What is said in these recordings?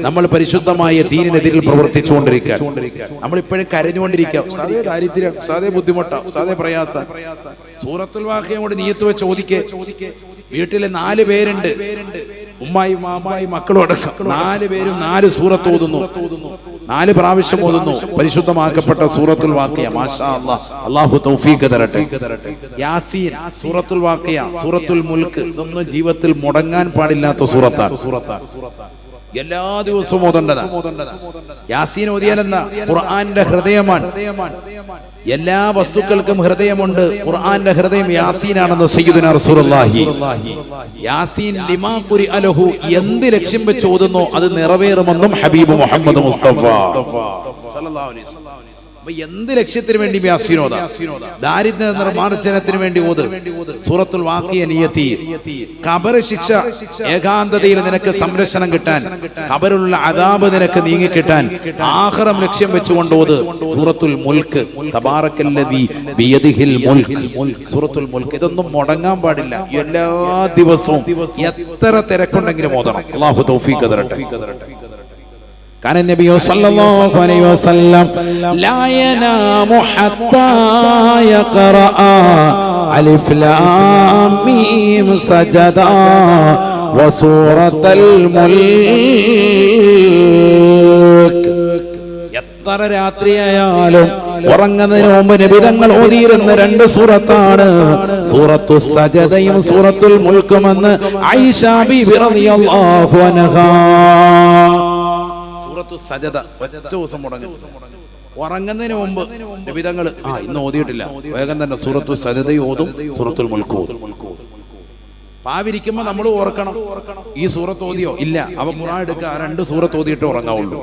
നമ്മൾ പരിശുദ്ധമായ ദീനിനെതിരിൽ പ്രവർത്തിച്ചുകൊണ്ടിരിക്കുക. നമ്മൾ ഇപ്പോഴും കരഞ്ഞുകൊണ്ടിരിക്കുക. സാധേ കാര്യത്തിലാണ്, സാധേ ബുദ്ധിമുട്ടാ, സാധേ പ്രയാസം. സൂറത്തുൽ വാഖിയ കൊണ്ട് നിയത്ത് വെച്ച് ചോദിക്കേ. വീട്ടിലെ 4 പേരുണ്ട്, ഉമ്മായും മാമായും മക്കളും അടക്കം. 4 പേരും 4 സൂറത്ത് ഓതുന്നു, 4 പ്രാവശ്യം ഓതുന്നു പരിശുദ്ധമാക്കപ്പെട്ട സൂറത്തുൽ വാഖിയ. മാഷാ അല്ലാഹ്, അല്ലാഹു തൗഫീഖ് തരട്ടെ. യാസീൻ, സൂറത്തുൽ വാഖിയ, സൂറത്തുൽ മുൽക്ക്, ഇതൊന്നും ജീവിതത്തിൽ മുടങ്ങാൻ പാടില്ലാത്ത സൂറത്താണ്. എല്ലാ ദിവസവും ഓതേണ്ടതാണ്. യാസീൻ ഓതിയാലെന്ന ഖുർആന്റെ ഹൃദയമാണ്. എല്ലാ വസ്തുക്കൾക്കും ഹൃദയമുണ്ട്. ഖുർആന്റെ ഹൃദയം യാസീനാണെന്ന് സയ്യിദുനാ റസൂലുള്ളാഹി. യാസീൻ ലിമാ ഖുരിഅ ലഹു, എന്ത് ലക്ഷ്യം വെച്ച് ഓതുന്നോ അത് നിറവേറുമെന്നും ഹബീബ് മുഹമ്മദ് മുസ്തഫ സല്ലല്ലാഹു അലൈഹി വസല്ലം. എന്ത് ലക്ഷ്യത്തിന് വേണ്ടി യാസീൻ ഓതാ? ദാരിദ്ര്യ നിർമ്മാർജ്ജനത്തിന് വേണ്ടി ഓത് സൂറത്തുൽ വാഖിയ. നിയത്തി ഖബർ ശിക്ഷ, ഏകാന്തതയിൽ നിനക്ക് സംരക്ഷണം കിട്ടാൻ, ഖബറിലുള്ള അദാബ് നിനക്ക് നീങ്ങിക്കിട്ടാൻ ആഖിറം ലക്ഷ്യം വെച്ചുകൊണ്ട് ഓത് സൂറത്തുൽ മുൽക്ക്. തബാറക്കല്ലദീ ബിയദിഹിൽ മുൽക്ക്, സൂറത്തുൽ മുൽക്ക്. ഇതൊന്നും മുടങ്ങാൻ പാടില്ല. എല്ലാ ദിവസവും എത്ര തിരക്കുണ്ടെങ്കിലും ഓതണം. അല്ലാഹു തൗഫീഖ് തരട്ടെ. كان النبي صلى الله عليه وسلم لا ينام حتى يقرأ ألف لام ميم سجدا وسورة الملك. എത്ര രാത്രിയായാലും ഉറങ്ങുന്നതിന് മുമ്പ് നബി തങ്ങൾ ഓതിയിരുന്ന 2 സൂറത്താണ് സൂറത്തു സജദയും സൂറത്തുൽ മുൽക്കുമെന്ന് ആയിഷ ബിബി റളിയല്ലാഹു അൻഹാ. സജദ ഒറ്റ ദിവസം മുടങ്ങും. ഉറങ്ങുന്നതിന് മുമ്പ് നബിതങ്ങൾ ഇന്ന് ഓതിയിട്ടില്ല, വേഗം തന്നെ സൂറത്തു സജദയും ഓതും, സൂറത്തുൽ മുൽക്ക് ഓതും. പാവിരിക്കുമ്പോ നമ്മൾ ഓർക്കണം, ഈ സൂറത്ത് ഓതിയോ ഇല്ല, അവ ഖുർആൻ എടുക്കുക, 2 സൂറത്ത് ഓതിയിട്ട് ഉറങ്ങാവുള്ളൂ.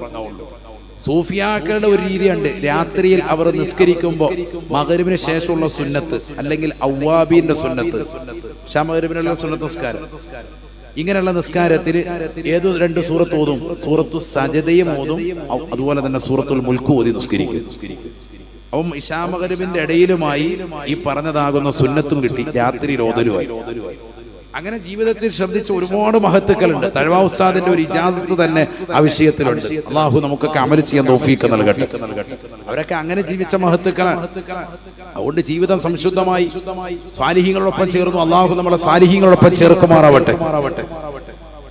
സൂഫിയാക്കളുടെ ഒരു രീതിയുണ്ട്. രാത്രിയിൽ അവർ നിസ്കരിക്കുമ്പോ മഗ്‌രിബിന് ശേഷമുള്ള സുന്നത്ത് അല്ലെങ്കിൽ അവ്വാബീന്റെ സുന്നത്ത്, മഗ്‌രിബിനുള്ള സുന്നത്ത് നിസ്കാരം, ഇങ്ങനെയുള്ള നിസ്കാരത്തിൽ ഏതോ 2 സൂറത്ത് ഓതും, സൂറത്തു സജദയും ഓതും, അതുപോലെ തന്നെ സൂറത്തുൽ മുൽക്ക് ഓതി നിസ്കരിക്കും. അപ്പം ഇശാ മഗ്‌രിബിന്റെ ഇടയിലുമായി ഈ പറഞ്ഞതാകുന്ന സുന്നത്തും കിട്ടി, രാത്രിയിൽ ഓതലുമായി. അങ്ങനെ ജീവിതത്തിൽ ശ്രദ്ധിച്ച ഒരുപാട് മഹത്തുക്കളുണ്ട്. തഴവാ ഉസ്താദിന്റെ ഒരു ഇജാസത്ത് തന്നെ ആ വിഷയത്തിലുണ്ട്. അള്ളാഹു നമുക്കൊക്കെ അമൽ ചെയ്യാൻ തൗഫീഖ് നൽകട്ടെ. അവരൊക്കെ അങ്ങനെ ജീവിച്ച മഹത്തുക്കളാണ്. അതുകൊണ്ട് ജീവിതം സംശുദ്ധമായി സാലിഹീങ്ങളോടൊപ്പം ചേർന്നു. അള്ളാഹു നമ്മളെ സാലിഹീങ്ങളോടൊപ്പം ചേർക്കുമാറാവട്ടെ.